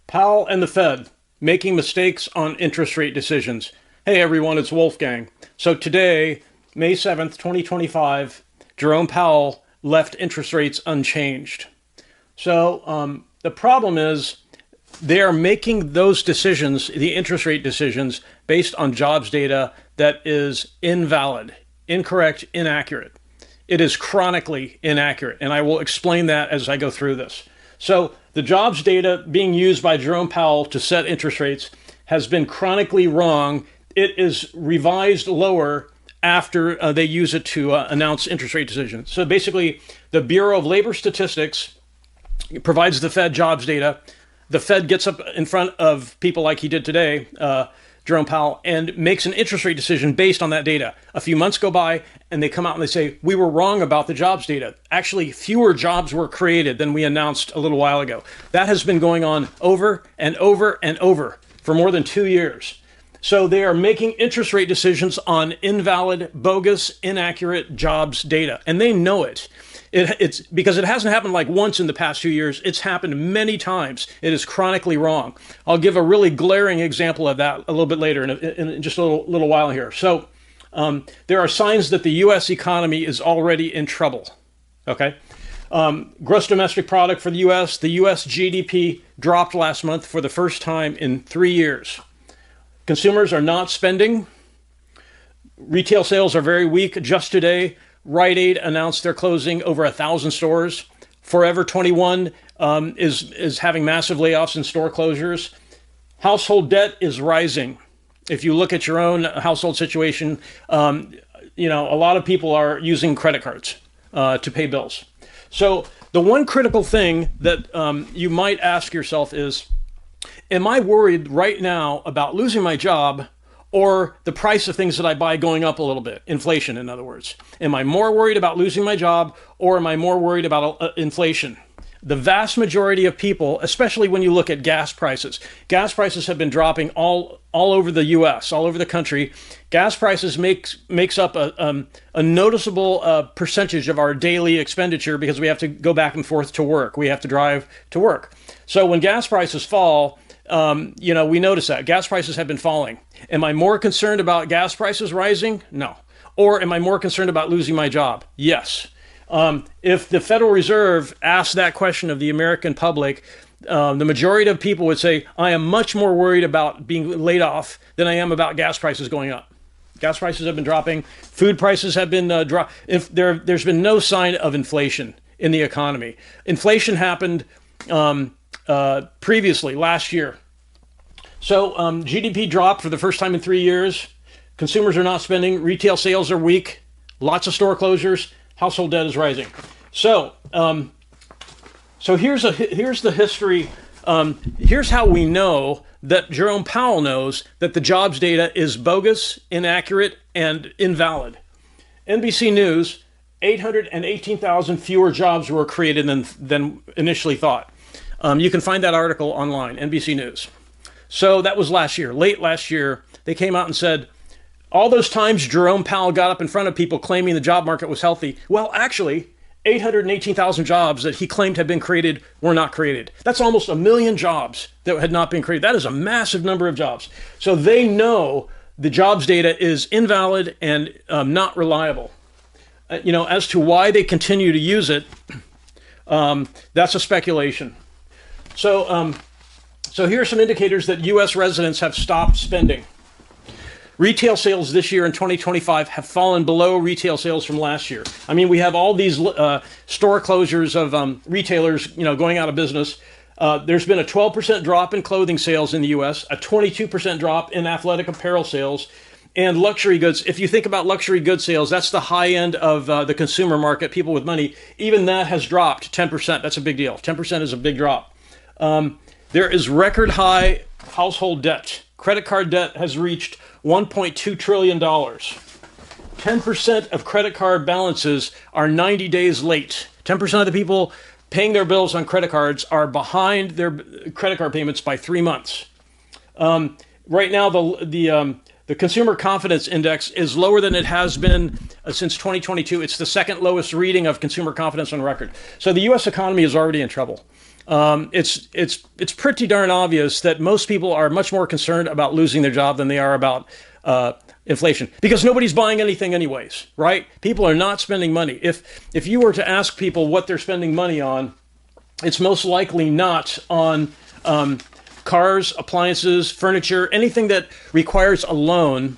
Powell and the Fed making mistakes on interest rate decisions. Hey everyone, it's Wolfgang. So today, May 7th, 2025, Jerome Powell left interest rates unchanged. So the problem is they are making those decisions, the interest rate decisions, based on jobs data that is invalid, incorrect, inaccurate. It is chronically inaccurate, and I will explain that as I go through this. So the jobs data being used by Jerome Powell to set interest rates has been chronically wrong. It is revised lower after they use it to announce interest rate decisions. So basically, the Bureau of Labor Statistics provides the Fed jobs data. The Fed gets up in front of people like he did today, Jerome Powell, and makes an interest rate decision based on that data. A few months go by and they come out and they say, we were wrong about the jobs data. Actually, fewer jobs were created than we announced a little while ago. That has been going on over and over and over for more than 2 years. So they are making interest rate decisions on invalid, bogus, inaccurate jobs data. And they know it. It's because it hasn't happened like once in the past 2 years. It's happened many times. It is chronically wrong. I'll give a really glaring example of that a little bit later in just a little while here. So there are signs that the U.S. economy is already in trouble. Okay. Gross domestic product for the U.S. The U.S. GDP dropped last month for the first time in 3 years. Consumers are not spending. Retail sales are very weak. Just today, Rite Aid announced they're closing over 1,000 stores. Forever 21 is having massive layoffs and store closures. Household debt is rising. If you look at your own household situation, a lot of people are using credit cards to pay bills. So the one critical thing that you might ask yourself is, am I worried right now about losing my job or the price of things that I buy going up a little bit? Inflation, in other words. Am I more worried about losing my job or am I more worried about inflation? The vast majority of people, especially when you look at gas prices have been dropping all over the U.S., all over the country. Gas prices makes up a noticeable percentage of our daily expenditure because we have to go back and forth to work. We have to drive to work. So when gas prices fall, we notice that gas prices have been falling. Am I more concerned about gas prices rising? No. Or am I more concerned about losing my job? Yes. If the Federal Reserve asked that question of the American public, the majority of people would say, I am much more worried about being laid off than I am about gas prices going up. Gas prices have been dropping. Food prices have been dropping. There's been no sign of inflation in the economy. Inflation happened previously, last year. So GDP dropped for the first time in 3 years. Consumers are not spending. Retail sales are weak. Lots of store closures. Household debt is rising. So here's the history. Here's how we know that Jerome Powell knows that the jobs data is bogus, inaccurate, and invalid. NBC News, 818,000 fewer jobs were created than initially thought. You can find that article online, NBC News. So that was last year. Late last year, they came out and said, all those times Jerome Powell got up in front of people claiming the job market was healthy. Well, actually, 818,000 jobs that he claimed had been created were not created. That's almost 1 million jobs that had not been created. That is a massive number of jobs. So they know the jobs data is invalid and not reliable. As to why they continue to use it, that's a speculation. So here are some indicators that U.S. residents have stopped spending. Retail sales this year in 2025 have fallen below retail sales from last year. I mean, we have all these store closures of retailers, going out of business. There's been a 12% drop in clothing sales in the U.S., a 22% drop in athletic apparel sales, and luxury goods. If you think about luxury goods sales, that's the high end of the consumer market, people with money. Even that has dropped 10%. That's a big deal. 10% is a big drop. There is record high household debt. Credit card debt has reached $1.2 trillion. 10% of credit card balances are 90 days late. 10% of the people paying their bills on credit cards are behind their credit card payments by 3 months. Right now, the consumer confidence index is lower than it has been since 2022. It's the second lowest reading of consumer confidence on record. So the U.S. economy is already in trouble. it's pretty darn obvious that most people are much more concerned about losing their job than they are about inflation, because nobody's buying anything anyways, right? People are not spending money. If you were to ask people what they're spending money on, it's most likely not on cars, appliances, furniture, anything that requires a loan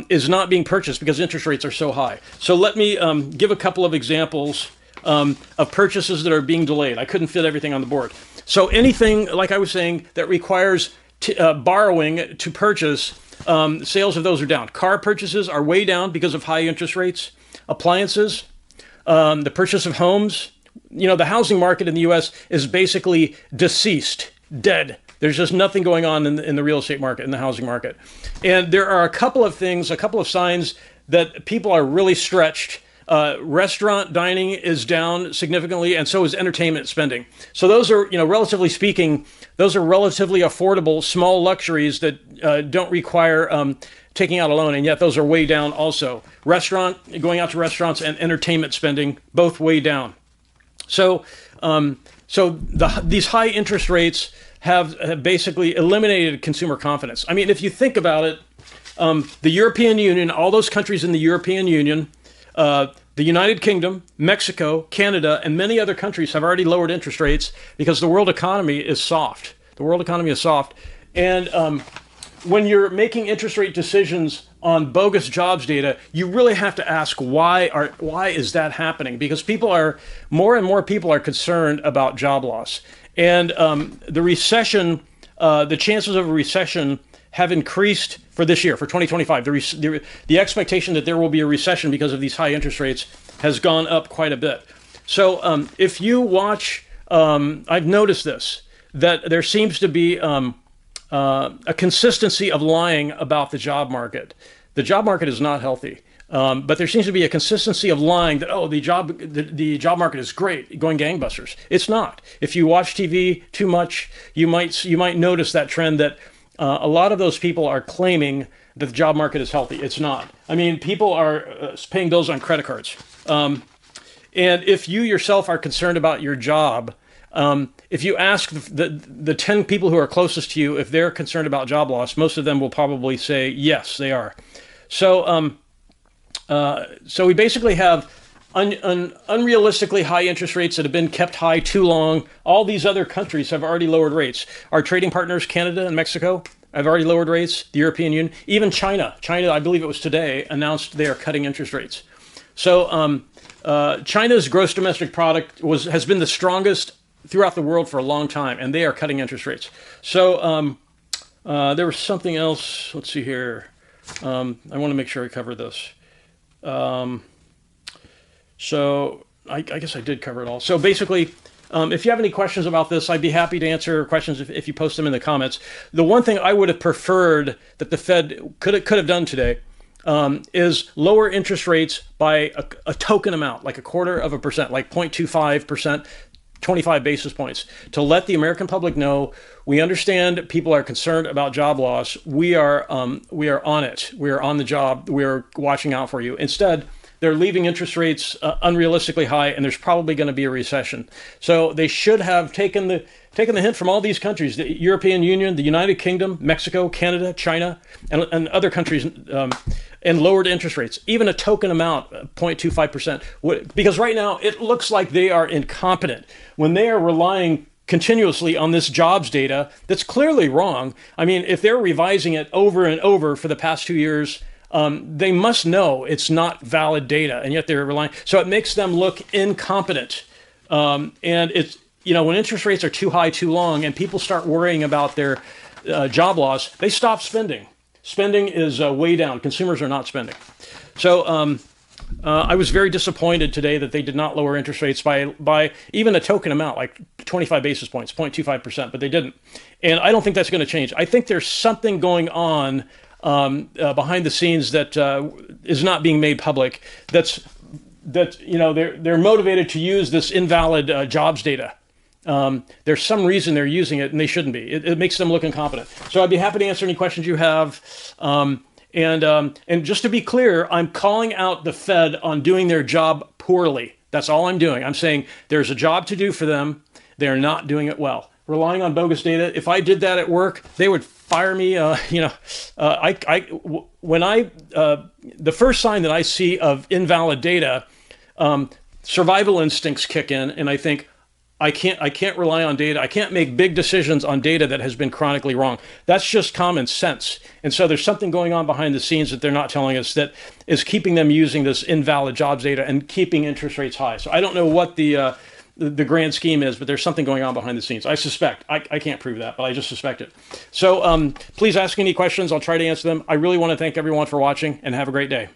is not being purchased because interest rates are so high. So let me give a couple of examples of purchases that are being delayed. I couldn't fit everything on the board. So anything, like I was saying, that requires borrowing to purchase, sales of those are down. Car purchases are way down because of high interest rates. Appliances, the purchase of homes. The housing market in the U.S. is basically deceased, dead. There's just nothing going on in the real estate market, in the housing market. And there are a couple of things, a couple of signs that people are really stretched. Restaurant dining is down significantly, and so is entertainment spending. So those are, relatively speaking, those are relatively affordable, small luxuries that don't require taking out a loan, and yet those are way down also. Going out to restaurants and entertainment spending, both way down. So these high interest rates have basically eliminated consumer confidence. I mean, if you think about it, the European Union, all those countries in the European Union, the United Kingdom, Mexico, Canada, and many other countries have already lowered interest rates because the world economy is soft. The world economy is soft. And when you're making interest rate decisions on bogus jobs data, you really have to ask why is that happening? Because more and more people are concerned about job loss. And the recession, the chances of a recession have increased for this year, for 2025. The expectation that there will be a recession because of these high interest rates has gone up quite a bit. So if you watch, I've noticed this, that there seems to be a consistency of lying about the job market. The job market is not healthy, but there seems to be a consistency of lying that, the job market is great, going gangbusters. It's not. If you watch TV too much, you might notice that trend that a lot of those people are claiming that the job market is healthy. It's not. I mean, people are paying bills on credit cards. And if you yourself are concerned about your job, if you ask the 10 people who are closest to you if they're concerned about job loss, most of them will probably say yes, they are. So we basically have unrealistically high interest rates that have been kept high too long. All these other countries have already lowered rates. Our trading partners, Canada and Mexico, have already lowered rates. The European Union, even China, I believe it was today, announced they are cutting interest rates. So China's gross domestic product has been the strongest throughout the world for a long time, and they are cutting interest rates. So there was something else. Let's see here. I want to make sure I cover this. So I guess I did cover it all. So basically, if you have any questions about this, I'd be happy to answer questions if you post them in the comments. The one thing I would have preferred that the Fed could have done today is lower interest rates by a token amount, like 0.25%, like 0.25%, 25 basis points, to let the American public know we understand people are concerned about job loss. We are on it. We are on the job. We are watching out for you. Instead, they're leaving interest rates unrealistically high, and there's probably going to be a recession. So they should have taken the hint from all these countries, the European Union, the United Kingdom, Mexico, Canada, China, and other countries, and lowered interest rates, even a token amount, 0.25%. Because right now, it looks like they are incompetent when they are relying continuously on this jobs data that's clearly wrong. I mean, if they're revising it over and over for the past 2 years, they must know it's not valid data, and yet they're relying. So it makes them look incompetent. And it's, when interest rates are too high too long and people start worrying about their job loss, they stop spending. Spending is way down. Consumers are not spending. So I was very disappointed today that they did not lower interest rates by even a token amount, like 25 basis points, 0.25%, but they didn't. And I don't think that's going to change. I think there's something going on behind the scenes that is not being made public. They're motivated to use this invalid jobs data. There's some reason they're using it, and they shouldn't be. It makes them look incompetent. So I'd be happy to answer any questions you have. And just to be clear, I'm calling out the Fed on doing their job poorly. That's all I'm doing. I'm saying there's a job to do for them. They are not doing it well. Relying on bogus data. If I did that at work, they would fire me. The first sign that I see of invalid data, survival instincts kick in, and I think, I can't rely on data. I can't make big decisions on data that has been chronically wrong. That's just common sense. And so there's something going on behind the scenes that they're not telling us that is keeping them using this invalid jobs data and keeping interest rates high. So I don't know what the grand scheme is, but there's something going on behind the scenes. I suspect. I can't prove that, but I just suspect it. So please ask any questions. I'll try to answer them. I really want to thank everyone for watching, and have a great day.